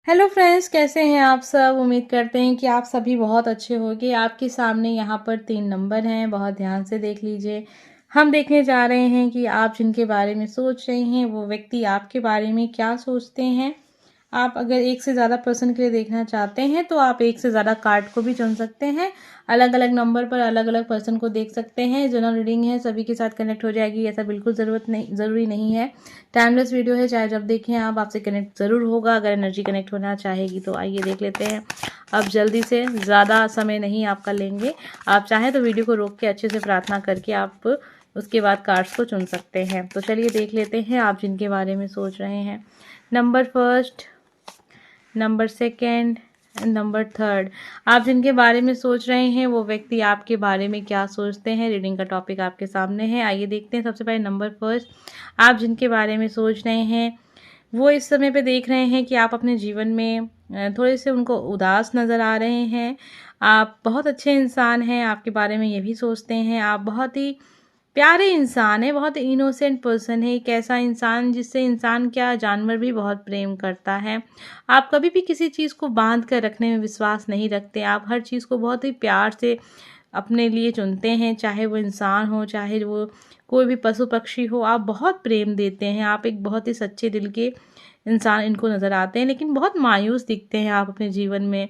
Hello friends, कैसे हैं आप सब। उम्मीद करते हैं कि आप सभी बहुत अच्छे होंगे। आपके सामने यहाँ पर 3 नंबर हैं, बहुत ध्यान से देख लीजिए। हम देखने जा रहे हैं कि आप जिनके बारे में सोच रहे हैं वो व्यक्ति आपके बारे में क्या सोचते हैं। आप अगर एक से ज़्यादा पर्सन के लिए देखना चाहते हैं तो आप एक से ज़्यादा कार्ड को भी चुन सकते हैं। अलग अलग नंबर पर अलग अलग पर्सन को देख सकते हैं। जनरल रीडिंग है, सभी के साथ कनेक्ट हो जाएगी ऐसा बिल्कुल ज़रूरी नहीं है। टाइमलेस वीडियो है, चाहे जब देखें आप, आपसे कनेक्ट ज़रूर होगा अगर एनर्जी कनेक्ट होना चाहेगी तो। आइए देख लेते हैं। अब जल्दी से, ज़्यादा समय नहीं आपका लेंगे। आप चाहें तो वीडियो को रोक के अच्छे से प्रार्थना करके आप उसके बाद कार्ड्स को चुन सकते हैं। तो चलिए देख लेते हैं आप जिनके बारे में सोच रहे हैं। Number first, number second, number third. आप जिनके बारे में सोच रहे हैं वो व्यक्ति आपके बारे में क्या सोचते हैं। रीडिंग का टॉपिक आपके सामने है, आइए देखते हैं। सबसे पहले नंबर फर्स्ट, आप जिनके बारे में सोच रहे हैं वो इस समय पे देख रहे हैं कि आप अपने जीवन में थोड़े से उनको उदास नज़र आ रहे हैं। आप बहुत अच्छे इंसान हैं, आपके बारे में ये भी सोचते हैं। आप बहुत ही प्यारे इंसान है, बहुत इनोसेंट पर्सन है। एक ऐसा इंसान जिससे इंसान क्या, जानवर भी बहुत प्रेम करता है। आप कभी भी किसी चीज़ को बांध कर रखने में विश्वास नहीं रखते। आप हर चीज़ को बहुत ही प्यार से अपने लिए चुनते हैं, चाहे वो इंसान हो, चाहे वो कोई भी पशु पक्षी हो। आप बहुत प्रेम देते हैं। आप एक बहुत ही सच्चे दिल के इंसान इनको नज़र आते हैं, लेकिन बहुत मायूस दिखते हैं आप अपने जीवन में।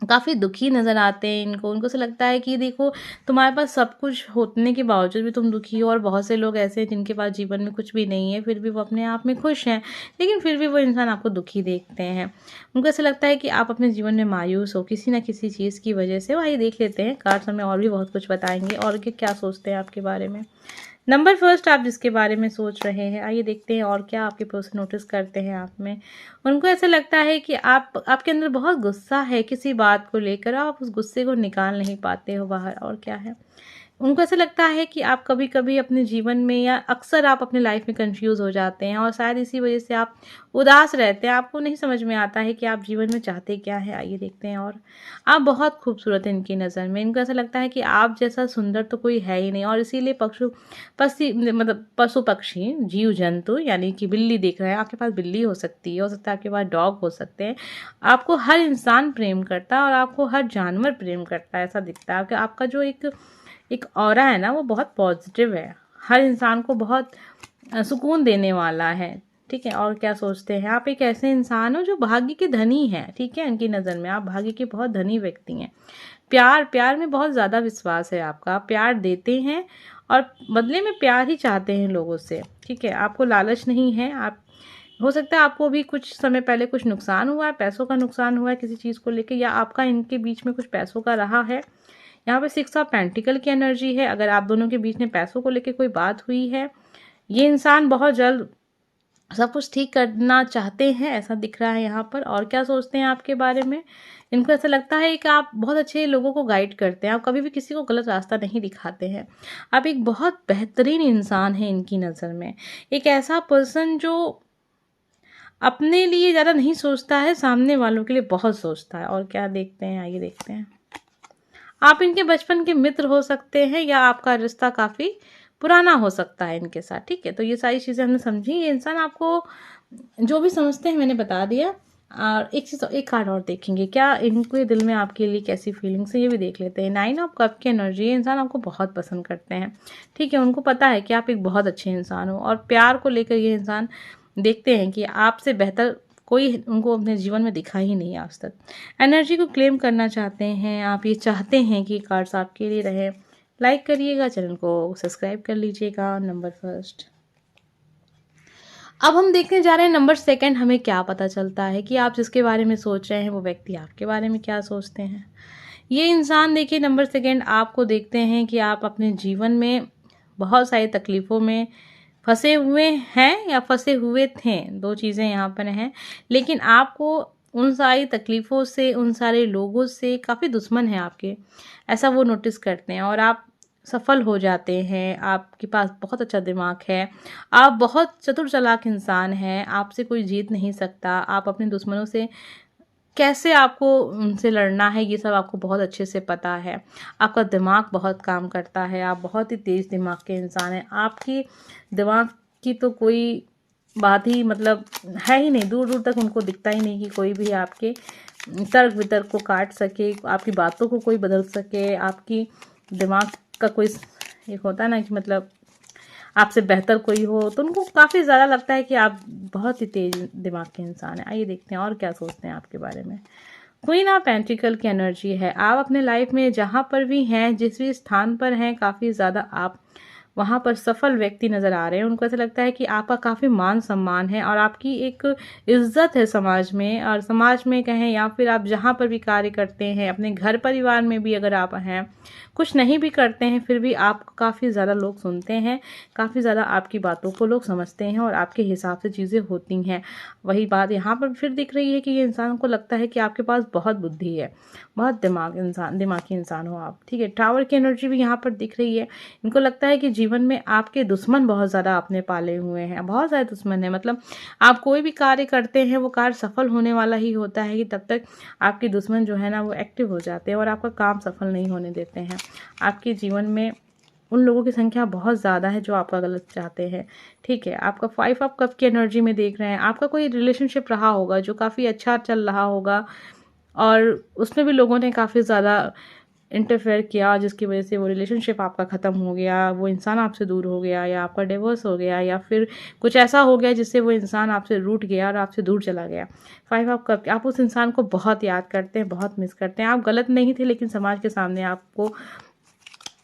काफ़ी दुखी नज़र आते हैं उनको ऐसा लगता है कि देखो, तुम्हारे पास सब कुछ होने के बावजूद भी तुम दुखी हो। और बहुत से लोग ऐसे हैं जिनके पास जीवन में कुछ भी नहीं है, फिर भी वो अपने आप में खुश हैं, लेकिन फिर भी वो इंसान आपको दुखी देखते हैं। उनको ऐसा लगता है कि आप अपने जीवन में मायूस हो किसी न किसी चीज़ की वजह से। आइए देख लेते हैं, कार्ड्स हमें और भी बहुत कुछ बताएंगे और कि क्या सोचते हैं आपके बारे में। नंबर फर्स्ट, आप जिसके बारे में सोच रहे हैं, आइए देखते हैं और क्या आपके पर्सन नोटिस करते हैं आप में। उनको ऐसा लगता है कि आपके अंदर बहुत गुस्सा है किसी बात को लेकर, आप उस गुस्से को निकाल नहीं पाते हो बाहर। और क्या है, उनको ऐसा लगता है कि आप कभी-कभी अपने जीवन में या अक्सर आप अपने लाइफ में कंफ्यूज हो जाते हैं और शायद इसी वजह से आप उदास रहते हैं। आपको नहीं समझ में आता है कि आप जीवन में चाहते क्या है। आइए देखते हैं। और आप बहुत खूबसूरत हैं इनकी नज़र में। इनको ऐसा लगता है कि आप जैसा सुंदर तो कोई है ही नहीं, और इसीलिए पशु पक्षी, जीव जंतु, यानी कि बिल्ली देख रहे हैं, आपके पास बिल्ली हो सकती है, हो सकता है आपके पास डॉग हो सकते हैं। आपको हर इंसान प्रेम करता है और आपको हर जानवर प्रेम करता है, ऐसा दिखता है। आपका जो एक ऑरा है ना, वो बहुत पॉजिटिव है, हर इंसान को बहुत सुकून देने वाला है। ठीक है, और क्या सोचते हैं, आप एक ऐसे इंसान हो जो भाग्य के धनी हैं। ठीक है, उनकी नज़र में आप भाग्य के बहुत धनी व्यक्ति हैं। प्यार में बहुत ज़्यादा विश्वास है आपका। आप प्यार देते हैं और बदले में प्यार ही चाहते हैं लोगों से। ठीक है, आपको लालच नहीं है। आप, हो सकता है आपको भी कुछ समय पहले कुछ नुकसान हुआ है, पैसों का नुकसान हुआ है किसी चीज़ को लेके, या आपका इनके बीच में कुछ पैसों का रहा है। यहाँ पे 6 ऑफ पेंटिकल की एनर्जी है। अगर आप दोनों के बीच में पैसों को लेके कोई बात हुई है, ये इंसान बहुत जल्द सब कुछ ठीक करना चाहते हैं, ऐसा दिख रहा है यहाँ पर। और क्या सोचते हैं आपके बारे में, इनको ऐसा लगता है कि आप बहुत अच्छे लोगों को गाइड करते हैं। आप कभी भी किसी को गलत रास्ता नहीं दिखाते हैं। आप एक बहुत बेहतरीन इंसान हैं इनकी नज़र में। एक ऐसा पर्सन जो अपने लिए ज़्यादा नहीं सोचता है, सामने वालों के लिए बहुत सोचता है। और क्या देखते हैं, आइए देखते हैं। आप इनके बचपन के मित्र हो सकते हैं या आपका रिश्ता काफ़ी पुराना हो सकता है इनके साथ। ठीक है, तो ये सारी चीज़ें हमने समझी। ये इंसान आपको जो भी समझते हैं मैंने बता दिया। और एक कार्ड और देखेंगे, क्या इनके दिल में आपके लिए कैसी फीलिंग्स है, ये भी देख लेते हैं। 9 ऑफ कप की एनर्जी, ये इंसान आपको बहुत पसंद करते हैं। ठीक है, उनको पता है कि आप एक बहुत अच्छे इंसान हो, और प्यार को लेकर ये इंसान देखते हैं कि आपसे बेहतर कोई उनको अपने जीवन में दिखा ही नहीं आज तक। एनर्जी को क्लेम करना चाहते हैं आप, ये चाहते हैं कि कार्ड्स आपके लिए रहे। लाइक करिएगा, चैनल को सब्सक्राइब कर लीजिएगा। नंबर फर्स्ट, अब हम देखने जा रहे हैं नंबर सेकंड, हमें क्या पता चलता है कि आप जिसके बारे में सोच रहे हैं वो व्यक्ति आपके बारे में क्या सोचते हैं। ये इंसान, देखिए नंबर सेकंड, आपको देखते हैं कि आप अपने जीवन में बहुत सारी तकलीफ़ों में फंसे हुए हैं या फंसे हुए थे, दो चीज़ें यहाँ पर हैं। लेकिन आपको उन सारी तकलीफ़ों से, उन सारे लोगों से काफ़ी दुश्मन है आपके, ऐसा वो नोटिस करते हैं। और आप सफल हो जाते हैं, आपके पास बहुत अच्छा दिमाग है, आप बहुत चतुर चालाक इंसान हैं, आपसे कोई जीत नहीं सकता। आप अपने दुश्मनों से कैसे आपको उनसे लड़ना है, ये सब आपको बहुत अच्छे से पता है। आपका दिमाग बहुत काम करता है, आप बहुत ही तेज़ दिमाग के इंसान हैं। आपकी दिमाग की तो कोई बात ही मतलब है ही नहीं, दूर दूर तक उनको दिखता ही नहीं कि कोई भी आपके तर्क वितर्क को काट सके, आपकी बातों को कोई बदल सके, आपकी दिमाग का कोई एक होता है ना कि मतलब आपसे बेहतर कोई हो, तो उनको काफ़ी ज़्यादा लगता है कि आप बहुत ही तेज दिमाग के इंसान हैं। आइए देखते हैं और क्या सोचते हैं आपके बारे में। क्वीन ऑफ पेंटिकल की एनर्जी है। आप अपने लाइफ में जहाँ पर भी हैं, जिस भी स्थान पर हैं, काफ़ी ज़्यादा आप वहाँ पर सफल व्यक्ति नज़र आ रहे हैं। उनको ऐसा लगता है कि आपका काफ़ी मान सम्मान है और आपकी एक इज्जत है समाज में, और समाज में कहें या फिर आप जहाँ पर भी कार्य करते हैं, अपने घर परिवार में भी अगर आप हैं, कुछ नहीं भी करते हैं, फिर भी आपको काफ़ी ज़्यादा लोग सुनते हैं, काफ़ी ज़्यादा आपकी बातों को लोग समझते हैं और आपके हिसाब से चीज़ें होती हैं। वही बात यहाँ पर फिर दिख रही है कि ये इंसान को लगता है कि आपके पास बहुत बुद्धि है, बहुत दिमागी इंसान हो आप, ठीक है। टावर की एनर्जी भी यहाँ पर दिख रही है। इनको लगता है कि जीवन में आपके दुश्मन बहुत ज़्यादा आपने पाले हुए हैं, बहुत सारे दुश्मन हैं। मतलब आप कोई भी कार्य करते हैं, वो कार्य सफल होने वाला ही होता है कि तब तक आपके दुश्मन जो है ना वो एक्टिव हो जाते हैं और आपका काम सफल नहीं होने देते हैं। आपके जीवन में उन लोगों की संख्या बहुत ज़्यादा है जो आपका गलत चाहते हैं, ठीक है। आपका 5 ऑफ कप की एनर्जी में देख रहे हैं, आपका कोई रिलेशनशिप रहा होगा जो काफ़ी अच्छा चल रहा होगा और उसमें भी लोगों ने काफ़ी ज़्यादा इंटरफेयर किया, जिसकी वजह से वो रिलेशनशिप आपका ख़त्म हो गया, वो इंसान आपसे दूर हो गया, या आपका डिवोर्स हो गया, या फिर कुछ ऐसा हो गया जिससे वो इंसान आपसे रूठ गया और आपसे दूर चला गया। 5 ऑफ कप, आप उस इंसान को बहुत याद करते हैं, बहुत मिस करते हैं। आप गलत नहीं थे, लेकिन समाज के सामने आपको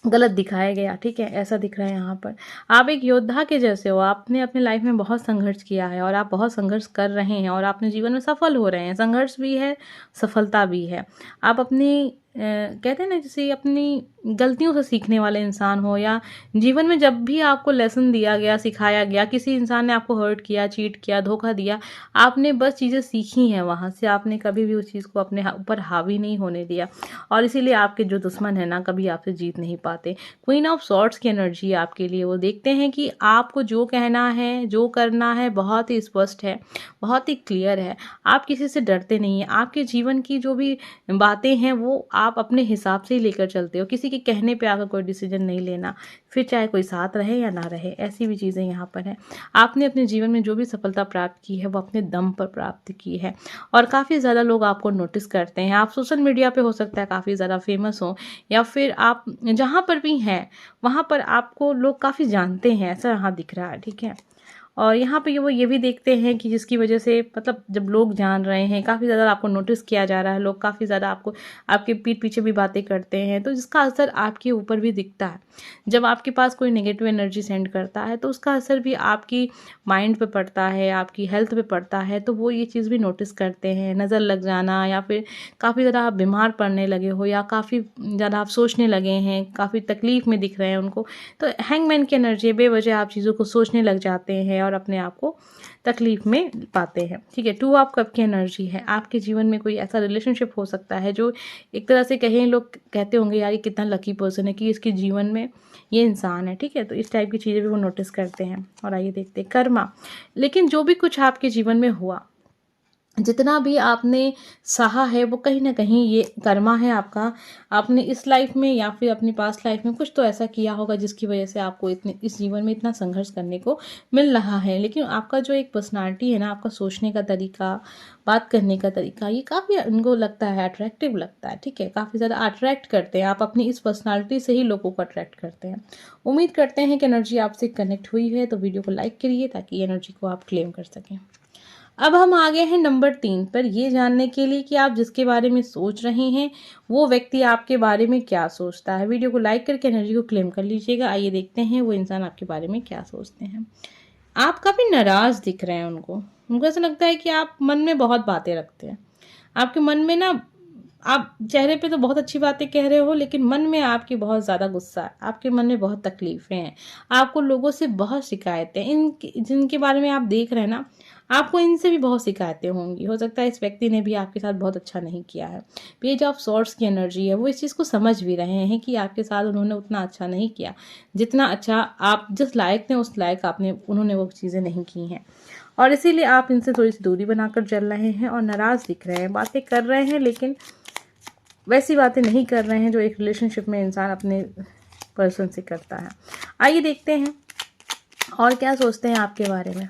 गलत दिखाया गया, ठीक है, ऐसा दिख रहा है यहाँ पर। आप एक योद्धा के जैसे हो, आपने अपने लाइफ में बहुत संघर्ष किया है और आप बहुत संघर्ष कर रहे हैं और अपने जीवन में सफल हो रहे हैं। संघर्ष भी है, सफलता भी है। आप अपनी कहते हैं ना, जैसे अपनी गलतियों से सीखने वाले इंसान हो, या जीवन में जब भी आपको लेसन दिया गया, सिखाया गया, किसी इंसान ने आपको हर्ट किया, चीट किया, धोखा दिया, आपने बस चीज़ें सीखी हैं वहाँ से, आपने कभी भी उस चीज़ को अपने ऊपर हावी नहीं होने दिया, और इसीलिए आपके जो दुश्मन है ना, कभी आपसे जीत नहीं पाते। क्वीन ऑफ सॉर्ड्स की एनर्जी आपके लिए, वो देखते हैं कि आपको जो कहना है, जो करना है, बहुत ही स्पष्ट है, बहुत ही क्लियर है। आप किसी से डरते नहीं हैं। आपके जीवन की जो भी बातें हैं वो आप अपने हिसाब से ही लेकर चलते हो। किसी के कहने पे आकर कोई डिसीजन नहीं लेना, फिर चाहे कोई साथ रहे या ना रहे, ऐसी भी चीज़ें यहाँ पर हैं। आपने अपने जीवन में जो भी सफलता प्राप्त की है वो अपने दम पर प्राप्त की है और काफ़ी ज़्यादा लोग आपको नोटिस करते हैं। आप सोशल मीडिया पे हो सकता है काफ़ी ज़्यादा फेमस हो, या फिर आप जहाँ पर भी हैं वहाँ पर आपको लोग काफ़ी जानते हैं, ऐसा यहाँ दिख रहा है, ठीक है। और यहाँ पे वो ये भी देखते हैं कि जिसकी वजह से मतलब जब लोग जान रहे हैं, काफ़ी ज़्यादा आपको नोटिस किया जा रहा है, लोग काफ़ी ज़्यादा आपको आपके पीठ पीछे भी बातें करते हैं, तो जिसका असर आपके ऊपर भी दिखता है। जब आपके पास कोई नेगेटिव एनर्जी सेंड करता है तो उसका असर भी आपकी माइंड पे पड़ता है, आपकी हेल्थ पे पड़ता है, तो वो ये चीज़ भी नोटिस करते हैं। नज़र लग जाना, या फिर काफ़ी ज़्यादा आप बीमार पड़ने लगे हो, या काफ़ी ज़्यादा आप सोचने लगे हैं, काफ़ी तकलीफ़ में दिख रहे हैं उनको, तो हैंगमैन की एनर्जी, बेवजह आप चीज़ों को सोचने लग जाते हैं और अपने आप को तकलीफ में पाते हैं, ठीक है। 2 ऑफ कप की एनर्जी है। आपके जीवन में कोई ऐसा रिलेशनशिप हो सकता है जो एक तरह से कहें, लोग कहते होंगे यार ये कितना लकी पर्सन है कि इसके जीवन में ये इंसान है, ठीक है। तो इस टाइप की चीज़ें भी वो नोटिस करते हैं। और आइए देखते हैं कर्मा। लेकिन जो भी कुछ आपके जीवन में हुआ, जितना भी आपने सहा है, वो कहीं न कहीं ये कर्मा है आपका। आपने इस लाइफ़ में या फिर अपनी पास्ट लाइफ़ में कुछ तो ऐसा किया होगा जिसकी वज़ह से आपको इतने इस जीवन में इतना संघर्ष करने को मिल रहा है। लेकिन आपका जो एक पर्सनैलिटी है ना, आपका सोचने का तरीका, बात करने का तरीका, ये काफ़ी उनको लगता है, अट्रैक्टिव लगता है, ठीक है। काफ़ी ज़्यादा अट्रैक्ट करते हैं। आप अपनी इस पर्सनैलिटी से ही लोगों को अट्रैक्ट करते हैं। उम्मीद करते हैं कि एनर्जी आपसे कनेक्ट हुई है, तो वीडियो को लाइक करिए ताकि ये एनर्जी को आप क्लेम कर सकें। अब हम आ गए हैं नंबर 3 पर, ये जानने के लिए कि आप जिसके बारे में सोच रहे हैं वो व्यक्ति आपके बारे में क्या सोचता है। वीडियो को लाइक करके एनर्जी को क्लेम कर लीजिएगा। आइए देखते हैं वो इंसान आपके बारे में क्या सोचते हैं। आप काफ़ी नाराज़ दिख रहे हैं उनको ऐसा लगता है कि आप मन में बहुत बातें रखते हैं। आपके मन में ना, आप चेहरे पे तो बहुत अच्छी बातें कह रहे हो, लेकिन मन में आपकी बहुत ज़्यादा गुस्सा है, आपके मन में बहुत तकलीफ़ें हैं, आपको लोगों से बहुत शिकायतें, जिनके बारे में आप देख रहे हैं ना, आपको इनसे भी बहुत शिकायतें होंगी। हो सकता है इस व्यक्ति ने भी आपके साथ बहुत अच्छा नहीं किया है। पेज ऑफ सॉर्ड्स की एनर्जी है, वो इस चीज़ को समझ भी रहे हैं कि आपके साथ उन्होंने उतना अच्छा नहीं किया, जितना अच्छा आप जिस लायक थे उस लायक उन्होंने वो चीज़ें नहीं की हैं, और इसीलिए आप इनसे थोड़ी सी दूरी बनाकर चल रहे हैं और नाराज़ दिख रहे हैं। बातें कर रहे हैं लेकिन वैसी बातें नहीं कर रहे हैं जो एक रिलेशनशिप में इंसान अपने पर्सन से करता है। आइए देखते हैं और क्या सोचते हैं आपके बारे में।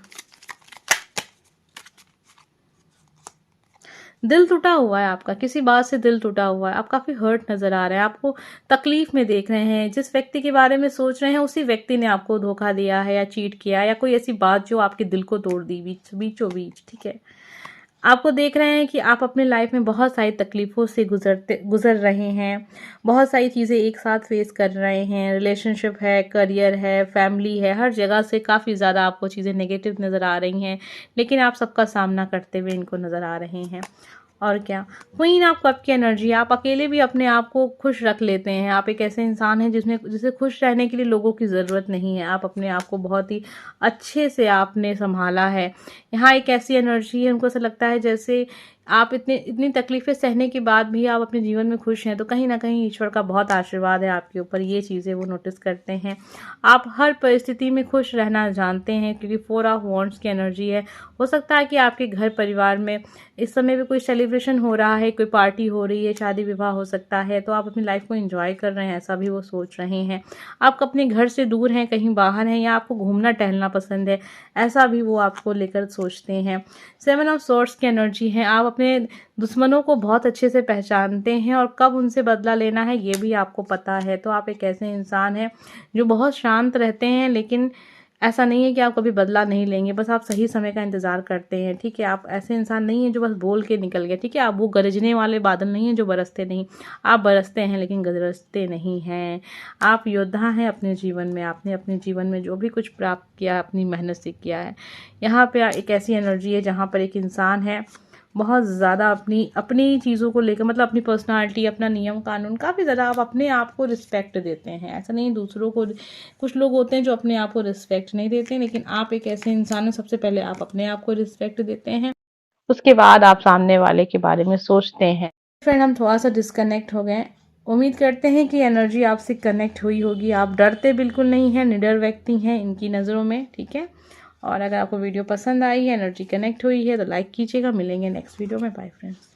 दिल टूटा हुआ है आपका, किसी बात से दिल टूटा हुआ है, आप काफ़ी हर्ट नज़र आ रहे हैं, आपको तकलीफ़ में देख रहे हैं, जिस व्यक्ति के बारे में सोच रहे हैं उसी व्यक्ति ने आपको धोखा दिया है या चीट किया या कोई ऐसी बात जो आपके दिल को तोड़ दी बीचों बीच, ठीक है। आपको देख रहे हैं कि आप अपने लाइफ में बहुत सारी तकलीफ़ों से गुज़र रहे हैं, बहुत सारी चीज़ें एक साथ फेस कर रहे हैं, रिलेशनशिप है, करियर है, फैमिली है, हर जगह से काफ़ी ज़्यादा आपको चीज़ें नेगेटिव नज़र आ रही हैं, लेकिन आप सबका सामना करते हुए इनको नज़र आ रहे हैं। और क्या, क्वीन ऑफ कप की एनर्जी है, आप अकेले भी अपने आप को खुश रख लेते हैं, आप एक ऐसे इंसान हैं जिसे खुश रहने के लिए लोगों की ज़रूरत नहीं है, आप अपने आप को बहुत ही अच्छे से आपने संभाला है। यहाँ एक ऐसी एनर्जी है, उनको ऐसा लगता है जैसे आप इतनी तकलीफ़ें सहने के बाद भी आप अपने जीवन में खुश हैं, तो कहीं न कहीं ईश्वर का बहुत आशीर्वाद है आपके ऊपर, ये चीज़ें वो नोटिस करते हैं। आप हर परिस्थिति में खुश रहना जानते हैं क्योंकि 4 ऑफ वॉन्ड्स की एनर्जी है। हो सकता है कि आपके घर परिवार में इस समय भी कोई सेलिब्रेशन हो रहा है, कोई पार्टी हो रही है, शादी-विवाह हो सकता है, तो आप अपनी लाइफ़ को एन्जॉय कर रहे हैं, ऐसा भी वो सोच रहे हैं। आप अपने घर से दूर हैं, कहीं बाहर हैं या आपको घूमना-टहलना पसंद है, ऐसा भी वो आपको लेकर सोचते हैं। 7 ऑफ स्वॉर्ड्स की एनर्जी है, आप अपने दुश्मनों को बहुत अच्छे से पहचानते हैं और कब उनसे बदला लेना है ये भी आपको पता है। तो आप एक ऐसे इंसान हैं जो बहुत शांत रहते हैं, लेकिन ऐसा नहीं है कि आप कभी बदला नहीं लेंगे, बस आप सही समय का इंतज़ार करते हैं, ठीक है। आप ऐसे इंसान नहीं हैं जो बस बोल के निकल गए, ठीक है। आप वो गरजने वाले बादल नहीं हैं जो बरसते नहीं, आप बरसते हैं लेकिन गरजते नहीं हैं। आप योद्धा हैं अपने जीवन में, आपने अपने जीवन में जो भी कुछ प्राप्त किया अपनी मेहनत से किया है। यहाँ पे एक ऐसी एनर्जी है जहाँ पर एक इंसान है बहुत ज़्यादा अपनी चीज़ों को लेकर, मतलब अपनी पर्सनालिटी, अपना नियम कानून, काफ़ी ज़्यादा आप अपने आप को रिस्पेक्ट देते हैं। ऐसा नहीं दूसरों को, कुछ लोग होते हैं जो अपने आप को रिस्पेक्ट नहीं देते, लेकिन आप एक ऐसे इंसान हैं, सबसे पहले आप अपने आप को रिस्पेक्ट देते हैं, उसके बाद आप सामने वाले के बारे में सोचते हैं। फ्रेंड, हम थोड़ा सा डिस्कनेक्ट हो गए, उम्मीद करते हैं कि एनर्जी आपसे कनेक्ट हुई होगी। आप डरते बिल्कुल नहीं हैं, निडर व्यक्ति हैं इनकी नज़रों में, ठीक है। और अगर आपको वीडियो पसंद आई है, एनर्जी कनेक्ट हुई है, तो लाइक कीजिएगा। मिलेंगे नेक्स्ट वीडियो में। Bye friends.